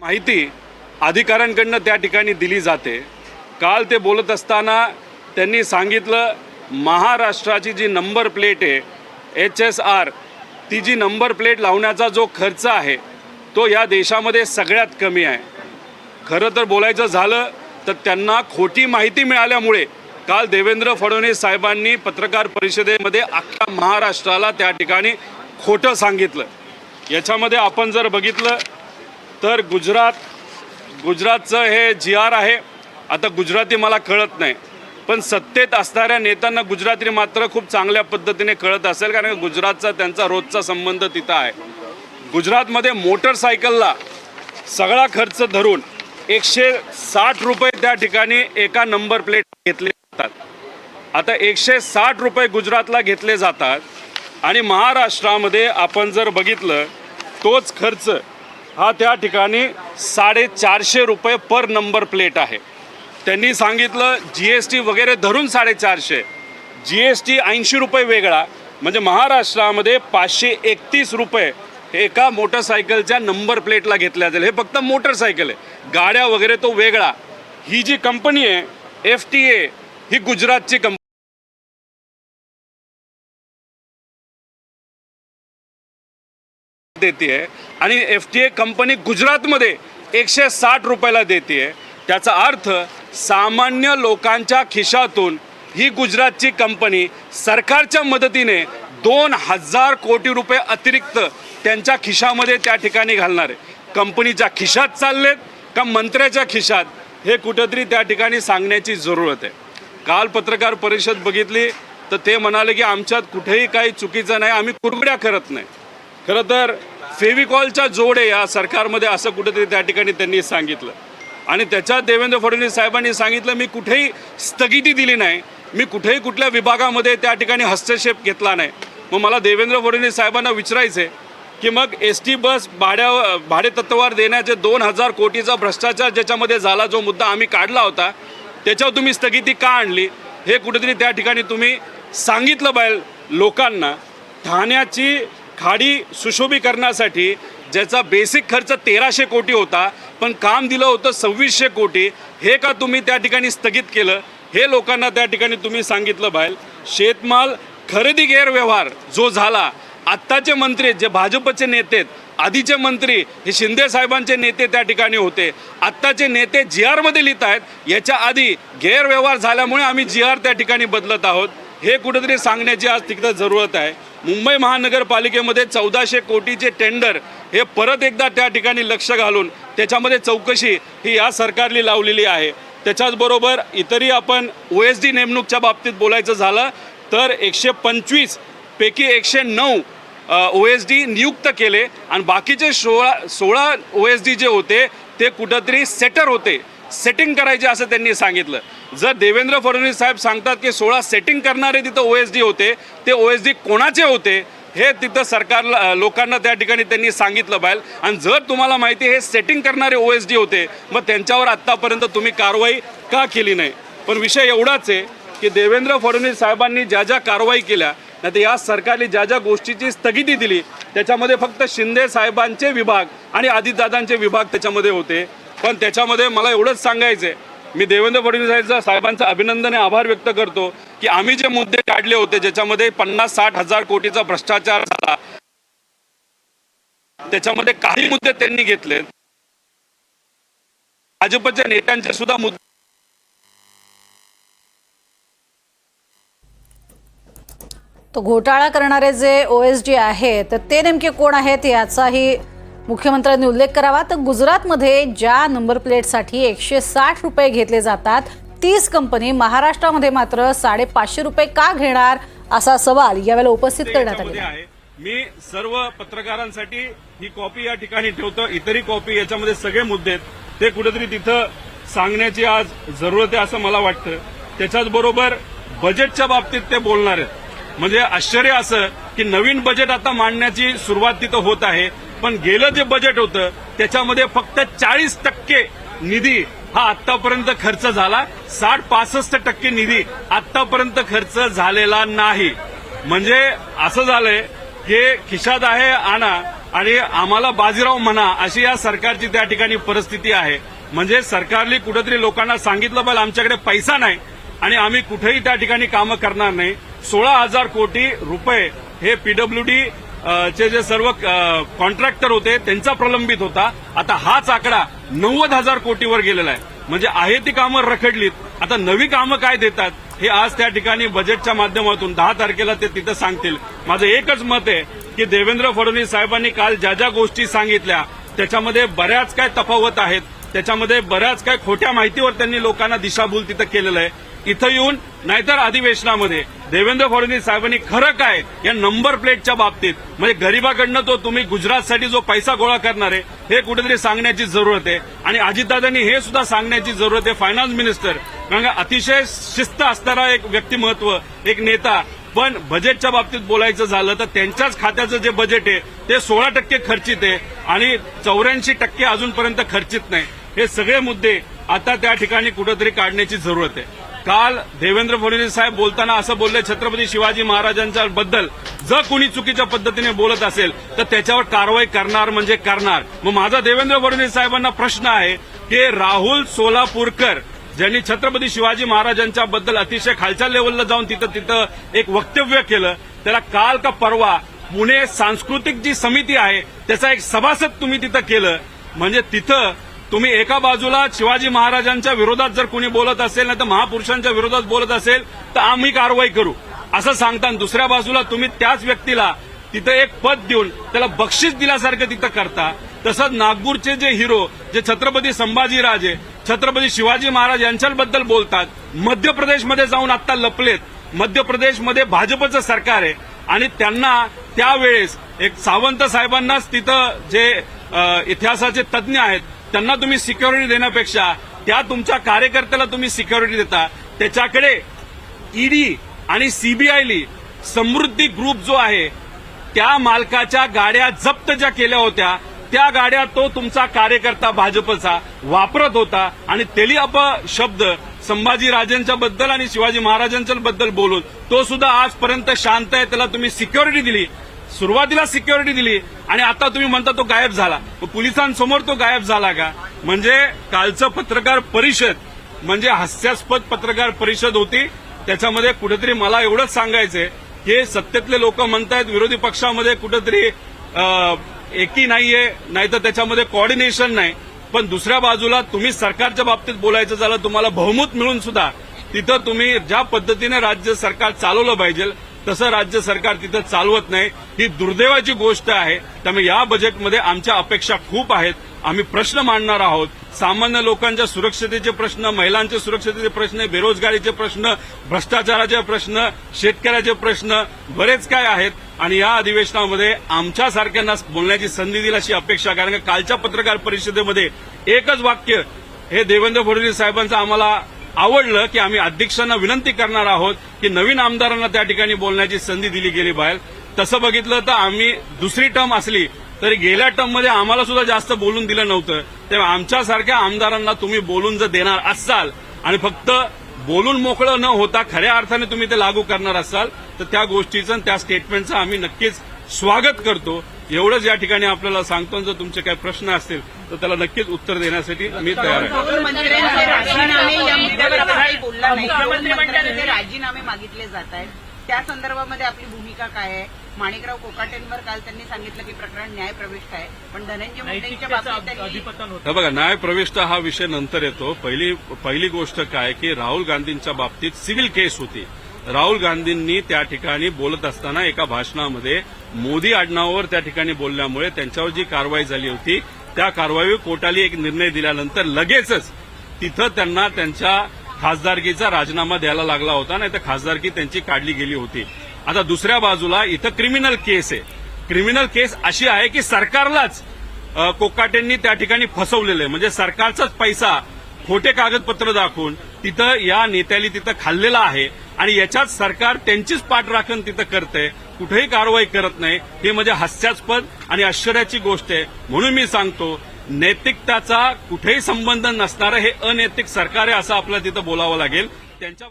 माहिती अधिकाऱ्यांकडनं त्या ठिकाणी दिली जाते। काल ते बोलत असताना त्यांनी सांगितलं महाराष्ट्राची जी नंबर प्लेट आहे HSR, ती जी नंबर प्लेट लावण्याचा जो खर्च आहे तो या देशामध्ये सगळ्यात कमी आहे। खरं तर बोलायचं झालं तर त्यांना खोटी माहिती मिळाल्यामुळे काल देवेंद्र फडणवीस साहेबांनी पत्रकार परिषदेमध्ये अख्ख्या महाराष्ट्राला त्या ठिकाणी खोटं सांगितलं। याच्यामध्ये आपण जर बघितलं तर गुजरातचं हे GR आहे। आता गुजराती मला कळत नाही, पण सत्तेत असणाऱ्या नेत्यांना गुजराती मात्र खूप चांगल्या पद्धतीने कळत असेल, कारण गुजरातचा त्यांचा रोजचा संबंध तिथं आहे। गुजरातमध्ये मोटरसायकलला सगळा खर्च धरून 160 रुपये त्या ठिकाणी एका नंबर प्लेट घेतले जातात। आता 160 रुपये गुजरातला घेतले जातात आणि महाराष्ट्रामध्ये आपण जर बघितलं तोच खर्च हा त्या ठिकाणी 450 रुपये पर नंबर प्लेट आहे। त्यांनी सांगितलं GST वगैरे धरून 450, GST 80 रुपये वेगळा, म्हणजे महाराष्ट्रामध्ये 531 रुपये एका मोटरसायकलच्या नंबर प्लेटला घेतल्या जाईल। हे फक्त मोटरसायकल आहे, गाड्या वगैरे तो वेगळा। ही जी कंपनी आहे FTA ही गुजरातची कंपनी देते आहे आणि FTA कंपनी गुजरातमध्ये 160 रुपयाला देते आहे। त्याचा अर्थ सामान्य लोकांच्या खिशातून ही गुजरातची कंपनी सरकारच्या मदतीने 2000 कोटी रुपये अतिरिक्त त्यांच्या खिशामध्ये त्या ठिकाणी घालणार आहे। कंपनीच्या खिशात चाललेत का मंत्र्याच्या खिशात, हे कुठेतरी त्या ठिकाणी सांगण्याची जरूरत आहे। काल पत्रकार परिषद बघितली तर ते म्हणाले की आमच्यात कुठेही काही चुकीचं नाही, आम्ही कुरघोड्या करत नाही। खरं तर फेविकॉलच्या जोड आहे या सरकारमध्ये, असं कुठेतरी त्या ठिकाणी त्यांनी सांगितलं। आणि त्याच्यात देवेंद्र फडणवीस साहेबांनी सांगितलं मी कुठेही स्थगिती दिली नाही, मी कुठेही कुठल्या विभागामध्ये त्या ठिकाणी हस्तक्षेप घेतला नाही। मग मला देवेंद्र फडणवीस साहेबांना विचारायचं आहे की मग ST बस भाडेतत्वावर देण्याचे 2000 कोटीचा भ्रष्टाचार ज्याच्यामध्ये झाला, जो मुद्दा आम्ही काढला होता, त्याच्यावर तुम्ही स्थगिती का आणली, हे कुठेतरी त्या ठिकाणी तुम्ही सांगितलं पाहिजे लोकांना। ठाण्याची खाडी सुशोभीकरणासाठी ज्याचा बेसिक खर्च 1300 कोटी होता, पण काम दिलं होतं 2600 कोटी, हे का तुम्ही त्या ठिकाणी स्थगित केलं, हे लोकांना त्या ठिकाणी तुम्ही सांगितलं पाहिजे। शेतमाल खरेदी गैरव्यवहार जो झाला, आत्ताचे मंत्री जे भाजपचे नेते आहेत, आधीचे मंत्री हे शिंदे साहेबांचे नेते त्या ठिकाणी होते, आत्ताचे नेते GR मध्ये लिहित आहेत, याच्या आधी गैरव्यवहार झाल्यामुळे आम्ही GR त्या ठिकाणी बदलत आहोत, हे कुठेतरी सांगण्याची आज तिकडं जरूरत आहे। मुंबई महानगरपालिकेमध्ये 1400 कोटीचे टेंडर हे परत एकदा त्या ठिकाणी लक्ष घालून त्याच्यामध्ये चौकशी ही या सरकारने लावलेली आहे। त्याच्याचबरोबर इतरही आपण OSD नेमणूकच्या बाबतीत बोलायचं झालं तर 125 पैकी 109 OSD नियुक्त केले आणि बाकीचे 16 OSD जे होते ते कुठंतरी सेटर होते, सेटिंग करायचे असं त्यांनी सांगितलं। जर देवेंद्र फडणवीस साहेब सांगतात की 16 सेटिंग करणारे तिथं OSD होते, ते OSD कोणाचे होते हे तिथं सरकारला लोकांना त्या ठिकाणी त्यांनी सांगितलं पाहिजे। आणि जर तुम्हाला माहिती हे सेटिंग करणारे OSD होते, मग त्यांच्यावर आत्तापर्यंत तुम्ही कारवाई का केली नाही। पण विषय एवढाच आहे की देवेंद्र फडणवीस साहेबांनी ज्या ज्या कारवाई केल्या, नाही तर या सरकारने ज्या ज्या गोष्टीची स्थगिती दिली, त्याच्यामध्ये फक्त शिंदे साहेबांचे विभाग आणि अजितदादांचे विभाग त्याच्यामध्ये होते। पण त्याच्यामध्ये मला एवढंच सांगायचं आहे, मी देवेंद्र फडणवीस साहेबांचं अभिनंदन आणि आभार व्यक्त करतो की आम्ही जे मुद्दे काढले होते ज्याच्यामध्ये 50-60 हजार कोटीचा भ्रष्टाचार झाला, त्याच्यामध्ये काही मुद्दे त्यांनी घेतले, भाजपच्या नेत्यांचे सुद्धा मुद्दे। तो घोटाळा करणारे जे OSD आहेत तर ते नेमके कोण आहेत याचाही मुख्यमंत्र्यांनी उल्लेख करावा। तर गुजरातमध्ये ज्या नंबर प्लेटसाठी 160 रुपये घेतले जातात, तीच कंपनी महाराष्ट्रामध्ये मात्र 550 रुपये का घेणार, असा सवाल यावेळेला उपस्थित करण्यात आला आहे। मी सर्व पत्रकारांसाठी ही कॉपी या ठिकाणी ठेवतो, इतरही कॉपी, याच्यामध्ये सगळे मुद्दे आहेत, ते कुठेतरी तिथं सांगण्याची आज जरूरत आहे असं मला वाटतं। त्याच्याच बरोबर बजेटच्या बाबतीत ते बोलणार आहेत, म्हणजे आश्चर्य असं की नवीन बजेट आता मांडण्याची सुरुवात तिथं होत आहे, पण गेलं जे बजेट होतं त्याच्यामध्ये फक्त 40% निधी हा आतापर्यंत खर्च झाला, 60-65% निधी आतापर्यंत खर्च झालेला नाही। म्हणजे असं झालंय की खिशात आहे आणा आणि आम्हाला बाजीराव म्हणा अशी या सरकारची त्या ठिकाणी परिस्थिती आहे. म्हणजे सरकारने कुठेतरी लोकांना सांगितलं पाहिजे आमच्याकडे पैसा नाही आणि आम्ही कुठेही त्या ठिकाणी कामं करणार नाही. 16,000 कोटी रुपये हे पीडब्ल्यूडी चे जे सर्व कॉन्ट्रॅक्टर होते त्यांचा प्रलंबित होता. आता हाच आकडा 90,000 कोटीवर गेलेला आहे. म्हणजे आहे ती कामं रखडलीत. आता नवी कामं काय देतात हे आज त्या ठिकाणी बजेटच्या माध्यमातून 10 तारखेला ते तिथं सांगतील. माझं एकच मत आहे की देवेंद्र फडणवीस साहेबांनी काल ज्या ज्या गोष्टी सांगितल्या त्याच्यामध्ये बऱ्याच काय तफावत आहेत, त्याच्यामध्ये बऱ्याच काय खोट्या माहितीवर त्यांनी लोकांना दिशाभूल तिथं केलेलं आहे. इथं येऊन नाहीतर अधिवेशनामध्ये देवेंद्र फडणवीस साहेबांनी खरं काय या नंबर प्लेटच्या बाबतीत म्हणजे गरिबाकडनं तो तुम्ही गुजरातसाठी जो पैसा गोळा करणार आहे हे कुठेतरी सांगण्याची जरूरत आहे. आणि अजितदादांनी हे सुद्धा सांगण्याची जरूरत आहे फायनान्स मिनिस्टर, कारण अतिशय शिस्त असणारा एक व्यक्तिमत्व, एक नेता, पण बजेटच्या बाबतीत बोलायचं झालं तर त्यांच्याच खात्याचं जे बजेट आहे ते 16% खर्चित आहे आणि 84% अजूनपर्यंत खर्चित नाही. हे सगळे मुद्दे आता त्या ठिकाणी कुठेतरी काढण्याची जरूरत आहे. काल देवेंद्र फडणवीस साहेब बोलताना असं बोलले छत्रपती शिवाजी महाराजांच्या बद्दल जर कुणी चुकीच्या पद्धतीने बोलत असेल तर त्याच्यावर कारवाई करणार म्हणजे करणार. मग माझा देवेंद्र फडणवीस साहेबांना प्रश्न आहे की राहुल सोलापूरकर ज्यांनी छत्रपती शिवाजी महाराजांच्या बद्दल अतिशय खालच्या लेवलला जाऊन तिथं एक वक्तव्य केलं, त्याला काल का परवा पुणे सांस्कृतिक जी समिती आहे त्याचा एक सभासद तुम्ही तिथं केलं. म्हणजे तिथं तुम्ही एका बाजूला शिवाजी महाराजांच्या विरोधात जर कोणी बोलत असेल नाही तर महापुरुषांच्या विरोधात बोलत असेल तर आम्ही कारवाई करू असं सांगता, दुसऱ्या बाजूला तुम्ही त्याच व्यक्तीला तिथं एक पद देऊन त्याला बक्षीस दिल्यासारखं तिथं करता. तसंच नागपूरचे जे हिरो जे छत्रपती संभाजीराजे छत्रपती शिवाजी महाराज यांच्याबद्दल बोलतात, मध्य प्रदेशमध्ये जाऊन आता लपलेत. मध्य प्रदेशमध्ये भाजपचं सरकार आहे आणि त्यांना त्यावेळेस एक सावंत साहेबांनाच तिथं जे इतिहासाचे तज्ज्ञ आहेत त्यांना तुम्ही सिक्युरिटी देण्यापेक्षा त्या तुमच्या कार्यकर्त्याला तुम्ही सिक्युरिटी देता. त्याच्याकडे ईडी आणि सीबीआयली समृद्धी ग्रुप जो आहे त्या मालकाच्या गाड्या जप्त ज्या केल्या होत्या त्या गाड्या तो तुमचा कार्यकर्ता भाजपचा वापरत होता आणि तेली अपशब्द संभाजीराजेंच्या बद्दल आणि शिवाजी महाराजांच्या बद्दल बोलून तो सुद्धा आजपर्यंत शांत आहे. त्याला तुम्ही सिक्युरिटी दिली, सुरुवातीला सिक्युरिटी दिली आणि आता तुम्ही म्हणता तो गायब झाला. पोलिसांसमोर तो गायब झाला का? म्हणजे कालचं पत्रकार परिषद म्हणजे हास्यास्पद पत्रकार परिषद होती. त्याच्यामध्ये कुठेतरी मला एवढंच सांगायचंय की सत्तेतले लोक म्हणतायत विरोधी पक्षामध्ये कुठेतरी एकी नाहीये, नाहीतर त्याच्यामध्ये कोऑर्डिनेशन नाही. पण दुसऱ्या बाजूला तुम्ही सरकारच्या बाबतीत बोलायचं झालं तुम्हाला बहुमत मिळून सुद्धा तिथं तुम्ही ज्या पद्धतीने राज्य सरकार चालवलं पाहिजे तसं राज्य सरकार तिथं चालवत नाही. ही दुर्दैवाची गोष्ट आहे. त्यामुळे या बजेटमध्ये आमच्या अपेक्षा खूप आहेत. आम्ही प्रश्न मांडणार आहोत. सामान्य लोकांच्या सुरक्षतेचे प्रश्न, महिलांच्या सुरक्षतेचे प्रश्न, बेरोजगारीचे प्रश्न, भ्रष्टाचाराचे प्रश्न, शेतकऱ्याचे प्रश्न बरेच काय आहेत आणि या अधिवेशनामध्ये आमच्यासारख्यांना बोलण्याची संधी दिली अशी अपेक्षा. कारण कालच्या पत्रकार परिषदेमध्ये एकच वाक्य हे देवेंद्र फडणवीस साहेबांचं आम्हाला आवडलं की आम्ही अध्यक्षांना विनंती करणार आहोत की नवीन आमदारांना त्या ठिकाणी बोलण्याची संधी दिली गेली बाहेर. तसं बघितलं तर आम्ही दुसरी टर्म असली तरी गेल्या टर्ममध्ये आम्हाला सुद्धा जास्त बोलून दिलं नव्हतं. तेव्हा आमच्यासारख्या आमदारांना तुम्ही बोलून जर देणार असाल आणि फक्त बोलून मोकळं न होता खऱ्या अर्थाने तुम्ही ते लागू करणार असाल तर त्या गोष्टीचं त्या स्टेटमेंटचं आम्ही नक्कीच स्वागत करतो. एवढंच या ठिकाणी आपल्याला सांगतो. जर तुमचे काही प्रश्न असतील तर त्याला नक्कीच उत्तर देण्यासाठी मी तयार आहे. मंत्र्यांचे राजीनामे या मुद्द्यावर काही बोलला नाही. मुख्यमंत्र्यांचे राजीनामे मागितले जात आहेत त्या संदर्भामध्ये आपली भूमिका काय आहे? माणिकराव कोकाटेंवर काल त्यांनी सांगितलं की प्रकरण न्यायप्रविष्ट आहे, पण धनंजय मुंडेंच्या बाबतीत बघा न्यायप्रविष्ट हा विषय नंतर येतो. पहिली गोष्ट काय की राहुल गांधींच्या बाबतीत सिव्हिल केस होती. राहुल गांधींनी त्या ठिकाणी बोलत असताना एका भाषणामध्ये मोदी आडनावावर त्या ठिकाणी बोलल्यामुळे त्यांच्यावर जी कारवाई झाली होती त्या कारवाईवर कोर्टाने एक निर्णय दिल्यानंतर लगेचच तिथं त्यांना त्यांच्या खासदारकीचा राजीनामा द्यायला लागला होता, नाही तर खासदारकी त्यांची काढली गेली होती. आता दुसऱ्या बाजूला इथं क्रिमिनल केस आहे. क्रिमिनल केस अशी आहे की सरकारलाच कोकाटेंनी त्या ठिकाणी फसवलेलं आहे. म्हणजे सरकारचाच पैसा खोटे कागदपत्र दाखवून तिथं या नेत्याला तिथं खाल्लेला आहे आणि याच्यात सरकार त्यांचीच पाठराखण तिथं करते, कुठेही कारवाई करत नाही. हे म्हणजे हास्यास्पद आणि आश्चर्याची गोष्ट आहे. म्हणून मी सांगतो नैतिकताचा कुठेही संबंध नसणारं हे अनैतिक सरकार आहे असं आपल्याला तिथं बोलावं लागेल. त्यांच्या